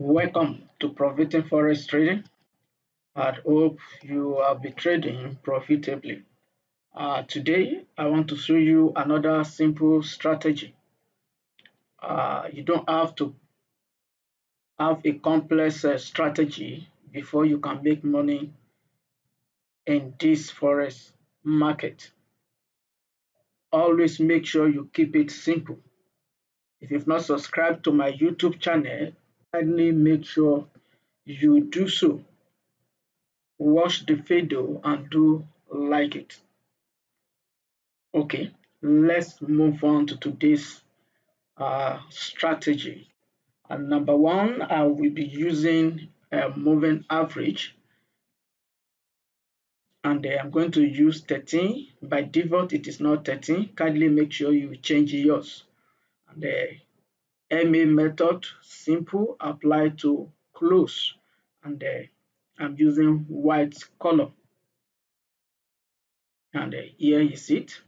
Welcome to Profiting Forex Trading. I hope you will be trading profitably. Today, I want to show you another simple strategy. You don't have to have a complex strategy before you can make money in this Forex market. Always make sure you keep it simple. If you've not subscribed to my YouTube channel, kindly make sure you do so. Watch the video and do like it. Okay, let's move on to today's strategy. And number one, I will be using a moving average, and I'm going to use 13. By default, it is not 13. Kindly make sure you change yours. And the MA method, simple, apply to close. And I'm using white color. And here is it.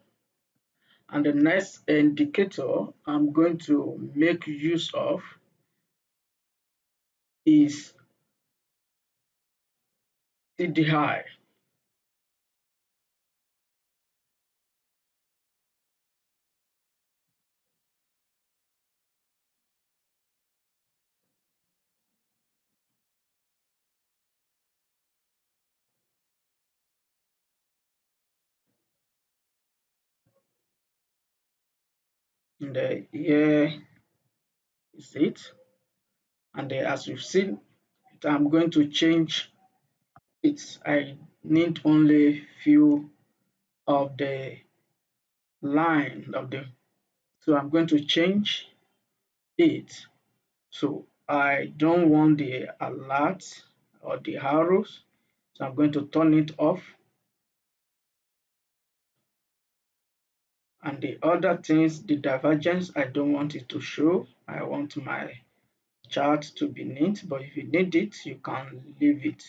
And the next indicator I'm going to make use of is CDI. And here is it. And as you've seen, I'm going to change it. I need only few of the line of the, so I'm going to change it. So I don't want the alert or the arrows, so I'm going to turn it off. And the other things, the divergence, I don't want it to show. I want my chart to be neat, but if you need it, you can leave it.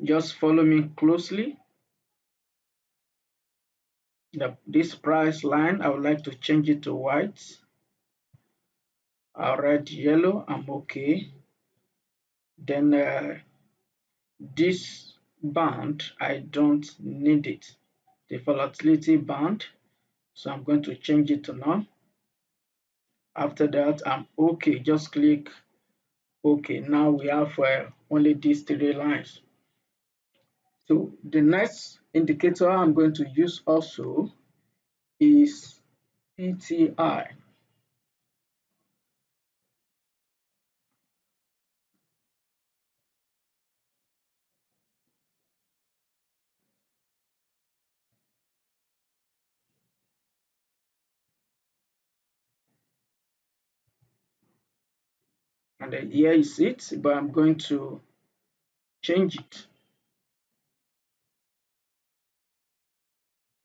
Just follow me closely. This price line, I would like to change it to white. Red, yellow, I'm okay. Then this band, I don't need it. The volatility band, so I'm going to change it to none. After that, I'm okay. Just click OK. Now we have only these three lines. So the next indicator I'm going to use also is PTI. And here is it, but I'm going to change it.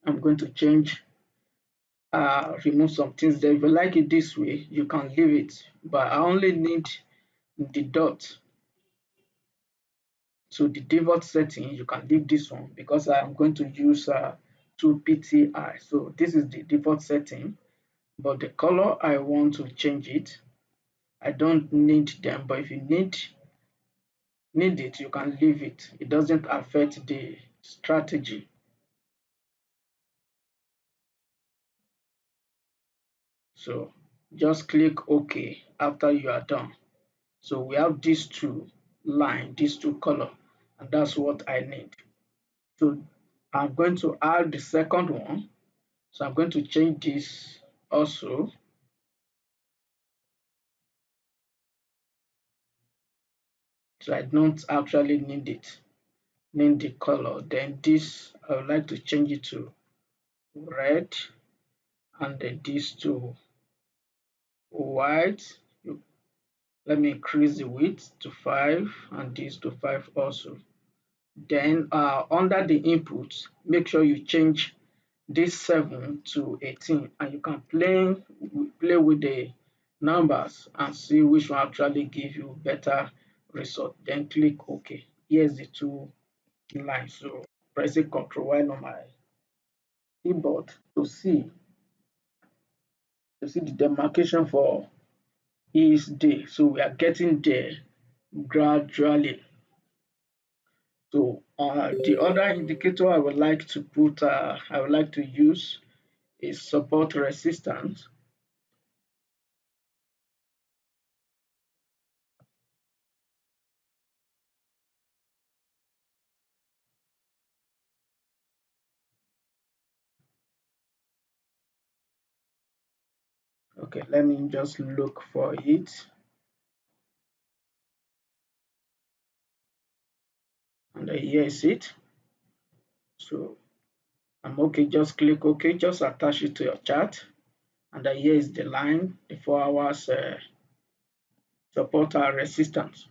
I'm going to remove some things there. If you like it this way, you can leave it, but I only need the dot. So the default setting, you can leave this one because I'm going to use 2 PTI. So this is the default setting, but the color I want to change it. I don't need them, but if you need it, you can leave it. It doesn't affect the strategy. So just click OK after you are done. So we have these two lines, these two colors, and that's what I need. So I'm going to add the second one. So I'm going to change this also. So I don't actually need it, need the color. Then this, I would like to change it to red, and then this to white. Let me increase the width to 5 and this to 5 also. Then under the inputs, make sure you change this 7 to 18, and you can play with the numbers and see which one actually give you better result. Then click OK. Here's the two lines. So pressing Ctrl Y on my keyboard to see the demarcation for is there. So we are getting there gradually. So the other indicator I would like to use is support resistance. Okay, let me just look for it. And here is it. So I'm okay, just click OK, just attach it to your chart. And here is the line, the 4 hours support and resistance.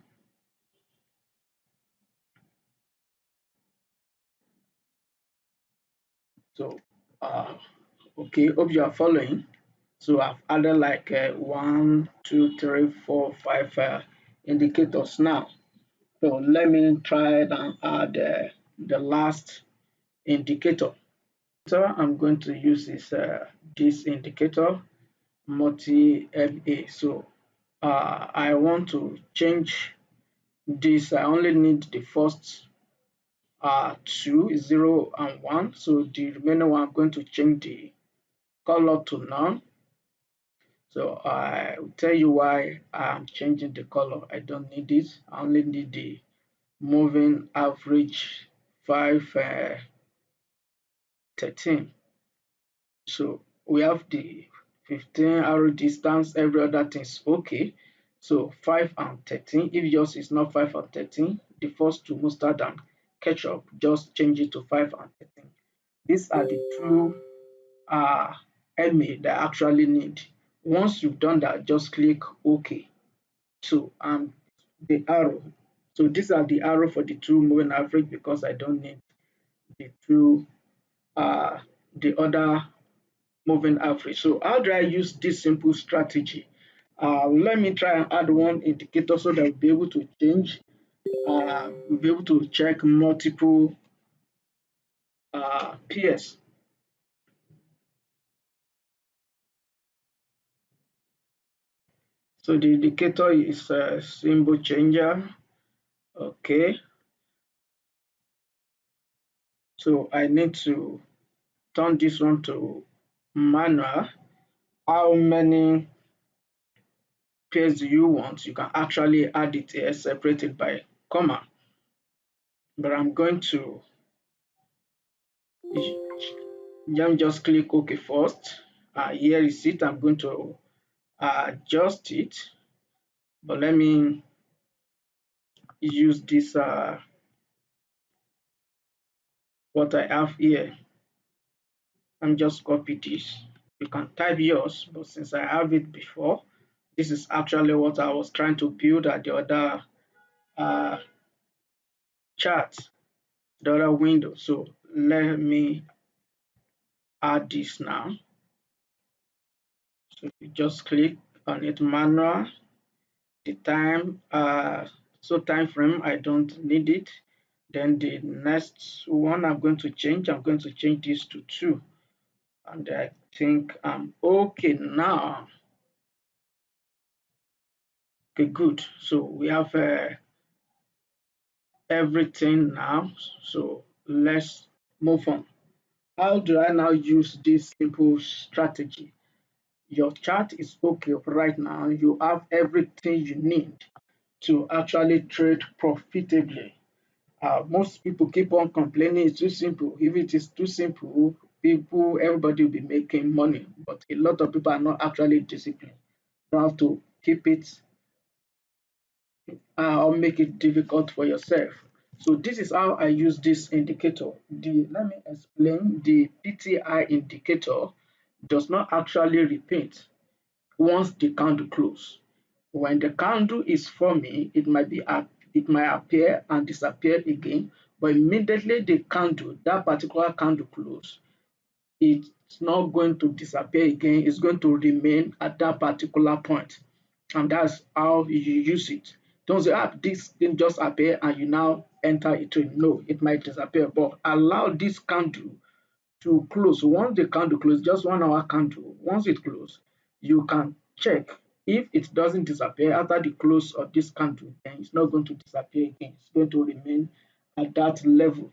So, okay, hope you are following. So I've added like 1, 2, 3, 4, 5 indicators now. So let me try and add the last indicator. So I'm going to use this indicator, multi MA. So I want to change this. I only need the first two, 0 and 1. So the remaining one, I'm going to change the color to none. So I will tell you why I'm changing the color. I don't need this. I only need the moving average 5 13. So we have the 15 arrow distance, every other thing is okay. So 5 and 13, if yours is not 5 and 13, the first two mustard and ketchup, just change it to 5 and 13. These are the two MA that I actually need. Once you've done that, just click OK. So the arrow. So these are the arrow for the two moving average because I don't need the two the other moving average. So how do I use this simple strategy? Let me try and add one indicator so that we'll be able to change. We'll be able to check multiple pairs. So the indicator is a symbol changer. Okay. So I need to turn this one to manual. How many pairs do you want? You can actually add it here, separated by comma. But I'm going to just click OK first. Here is it. I'm going to adjust it. But let me use this what I have here. I'm just copy this. You can type yours, but since I have it before, this is actually what I was trying to build at the other uh, chart, the other window. So let me add this now. So you just click on it, manual, the time, so time frame, I don't need it. Then the next one I'm going to change this to 2. And I think I'm okay now. Okay, good. So we have everything now. So let's move on. How do I now use this simple strategy? Your chart is okay right now. You have everything you need to actually trade profitably. Most people keep on complaining it's too simple. If it is too simple, everybody will be making money. But a lot of people are not actually disciplined. You have to keep it or make it difficult for yourself. So this is how I use this indicator. Let me explain. The PTI indicator does not actually repeat once the candle close. When the candle is forming, it might appear and disappear again, but immediately that particular candle close, it's not going to disappear again. It's going to remain at that particular point, and that's how you use it. Don't say, this thing just appear and you now enter it. No, it might disappear, but allow this candle to close. Once the candle close, just 1 hour candle, once it close, you can check If it doesn't disappear after the close of this candle, then it's not going to disappear again. It's going to remain at that level.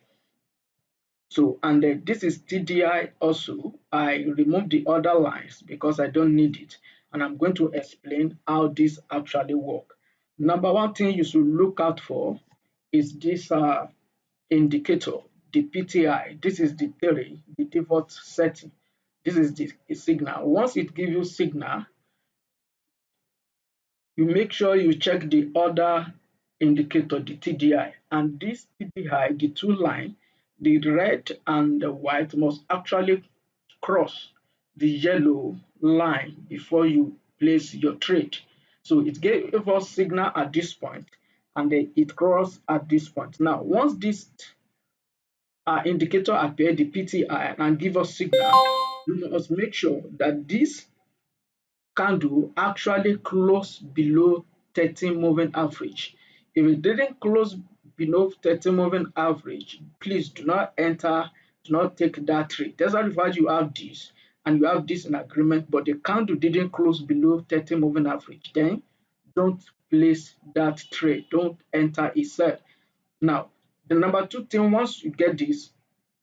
So, and this is TDI also. I removed the other lines because I don't need it. And I'm going to explain how this actually work. Number one thing you should look out for is this indicator, the PTI. This is the theory, the default setting. This is the signal. Once it gives you signal, you make sure you check the other indicator, the TDI. And this TDI, the two line, the red and the white must actually cross the yellow line before you place your trade. So it gave us signal at this point and then it crossed at this point. Now, once this indicator appear, the PTI, and give us signal, you must make sure that this candle actually close below 30 moving average. If it didn't close below 30 moving average, please do not enter, do not take that trade. That's why if you have this and you have this in agreement, but the candle didn't close below 30 moving average, then don't place that trade. Don't enter a sell. Now, the number two thing, once you get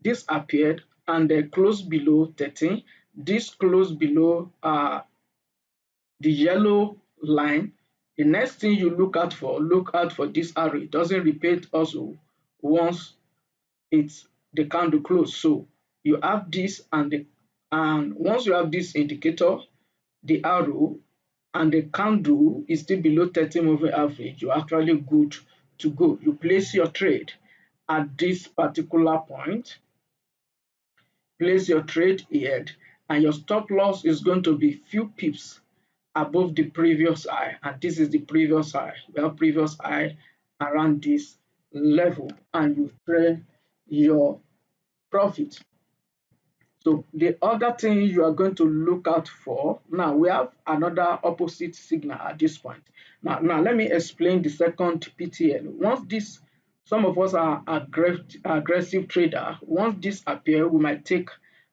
this appeared and they close below 13, this close below the yellow line. The next thing you look out for this arrow. It doesn't repeat also once it's the candle close. So you have this and once you have this indicator, the arrow, and the candle is still below 30 moving average, you're actually good to go. You place your trade at this particular point, place your trade here, and your stop loss is going to be few pips above the previous high, and this is the previous high. We have previous high around this level, and you trade your profit. So the other thing you are going to look out for, now we have another opposite signal at this point. Now let me explain the second PTL. Once this, some of us are aggressive trader, once this appear, we might take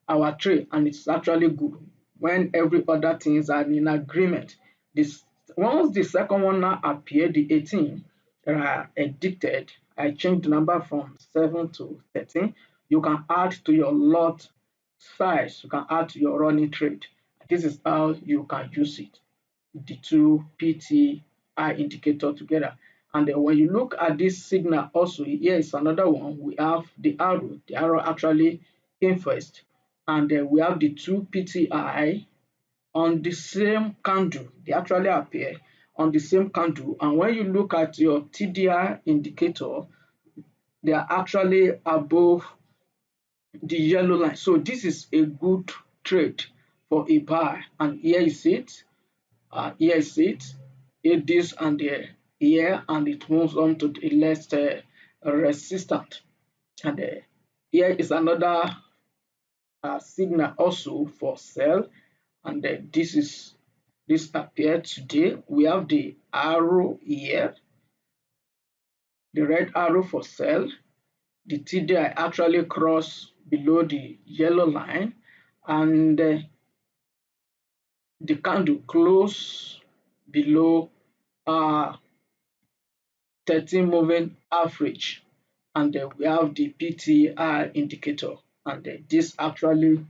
our trade and it's actually good when every other things are in agreement. This, once the second one now appear, the 18 that are addicted, I changed the number from 7 to 13. You can add to your lot size, you can add to your running trade. This is how you can use it, the two PTI indicator together. And then when you look at this signal also, here is another one. We have the arrow actually came first, and then we have the two PTI on the same candle. They actually appear on the same candle, and when you look at your TDI indicator, they are actually above the yellow line. So this is a good trade for a buy. And here is it. Here is it. Here, this and here, and it moves on to the last resistant. And here is another signal also for sell. And this appeared today. We have the arrow here, the red arrow for sell. The TDI actually crossed below the yellow line, and the candle close below 13 moving average, and then we have the PTI indicator, and this actually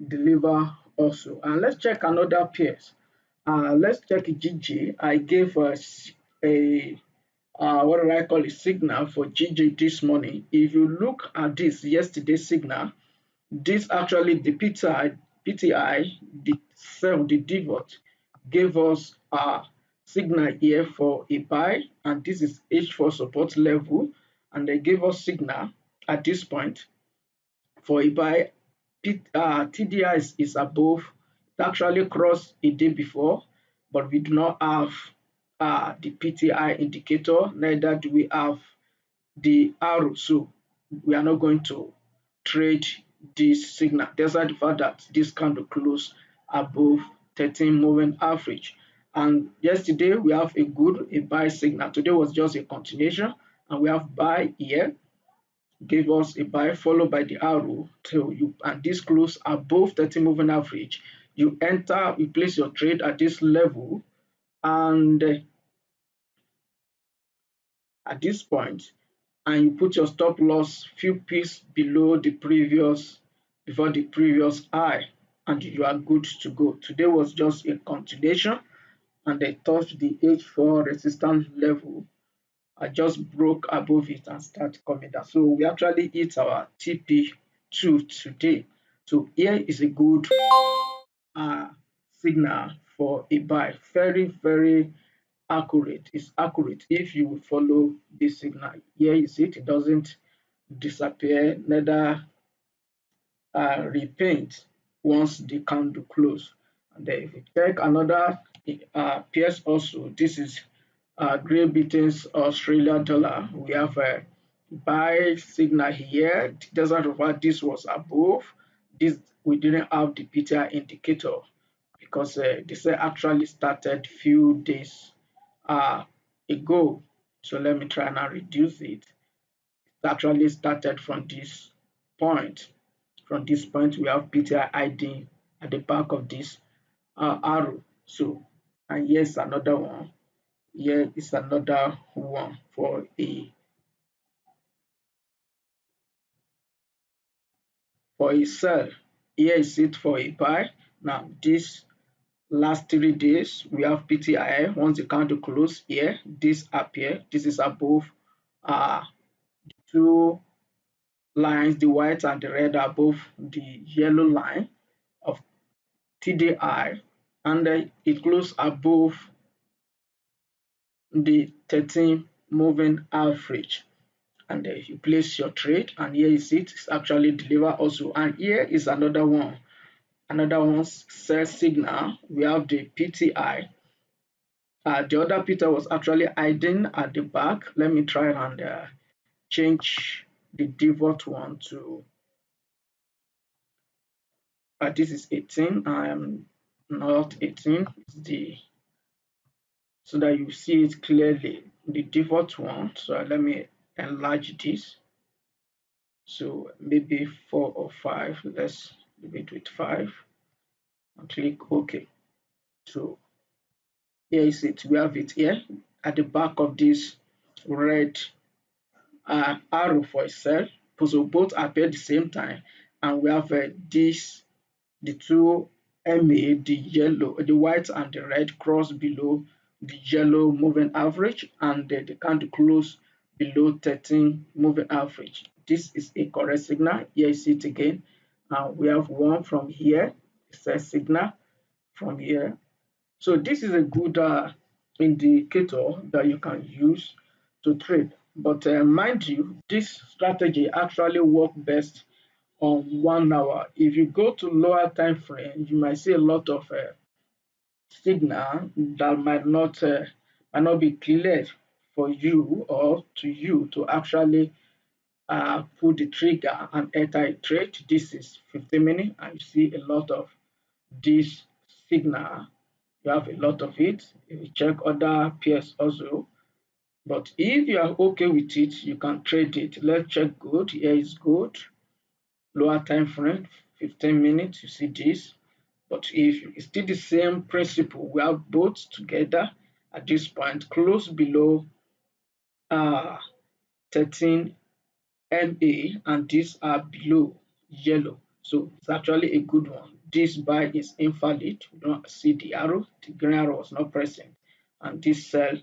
deliver also. And let's check another pairs. Let's check GJ. I gave us a what do I call it, signal for GJ this morning. If you look at this yesterday's signal, this actually the PTI, the divot gave us a signal here for a buy, and this is H4 support level, and they gave us signal at this point for a buy. TDI is above. It actually crossed a day before, but we do not have the PTI indicator, neither do we have the arrow, so we are not going to trade this signal despite the fact that this candle closed above 13 moving average. And yesterday we have a buy signal. Today was just a continuation, and we have buy here, gave us a buy followed by the arrow till you, and this close above 30 moving average. You enter, you place your trade at this level, and at this point, and you put your stop loss few pips below the previous before the previous high, and you are good to go. Today was just a continuation, and they touched the H4 resistance level. I just broke above it and start coming down. So we actually hit our TP2 today. So here is a good uh, signal for a buy. Very, very accurate. It's accurate if you follow this signal. Here is it. It doesn't disappear, neither repaint once the candle close. And then if you check another pairs also, this is Great Britain's Australia dollar. We have a buy signal here. It doesn't require this was above. This we didn't have the PTI indicator because this actually started few days uh, ago. So let me try and reduce it. It actually started from this point. From this point, we have PTI ID at the back of this arrow. So, and here's another one. Here is another one for a sell. Here is it for a buy. Now, this last 3 days, we have PTI. Once the candle close here, this appear. This is above uh, two lines, the white and the red above the yellow line of TDI, and it closed above the 13 moving average. And you place your trade, and here is it. It's actually deliver also. And here is another one sell signal. We have the PTI. The other Peter was actually hiding at the back. Let me try and change the default one to this is 18. I am not 18. It's the so that you see it clearly. The default one. So let me enlarge this. So maybe 4 or 5. Let's leave it with 5 and click OK. So here is it. We have it here at the back of this red arrow for a cell. So both appear at the same time, and we have this the two MA, the yellow, the white and the red cross below the yellow moving average, and the candle close below 13 moving average. This is a correct signal. Here is it again. We have one from here. It's a signal from here. So this is a good indicator that you can use to trade. But mind you, this strategy actually works best on 1 hour. If you go to lower time frame, you might see a lot of signal that might not be clear for you or to you to actually pull the trigger and enter a trade. This is 15 minutes, and you see a lot of this signal. You have a lot of it. If you check other pairs also, but if you are okay with it, you can trade it. Let's check gold. Here is gold. Lower time frame, 15 minutes. You see this. But if it's still the same principle, we have both together at this point, close below uh, 13 MA, and these are below yellow. So it's actually a good one. This buy is invalid. You don't see the arrow. The green arrow was not present, and this sell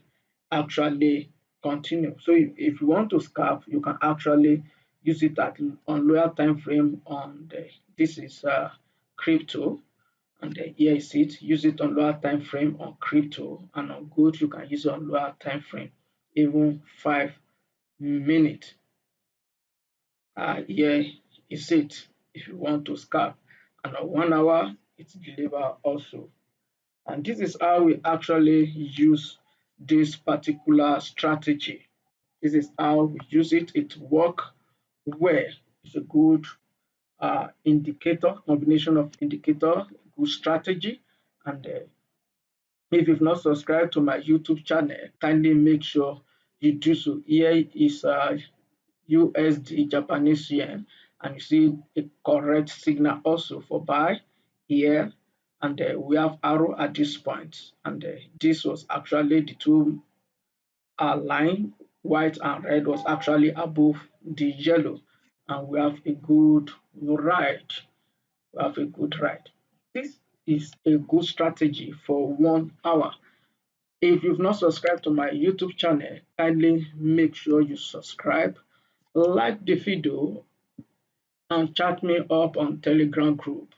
actually continue. So if you want to scalp, you can actually use it on lower time frame on this is crypto, and here is it. Use it on lower time frame on crypto, and on gold you can use it on lower time frame, even 5 minutes. Here is it if you want to scalp, and on 1 hour it's deliver also. And this is how we actually use this particular strategy. This is how we use it. It works well. It's a good indicator, combination of indicator, good strategy. And if you've not subscribed to my YouTube channel, kindly make sure you do so. Here is USD Japanese yen, and you see a correct signal also for buy here, and we have arrow at this point, and this was actually the two line, white and red was actually above the yellow, and we have a good ride. We have a good ride. This is a good strategy for 1 hour. If you've not subscribed to my YouTube channel, kindly make sure you subscribe, like the video, and chat me up on Telegram group.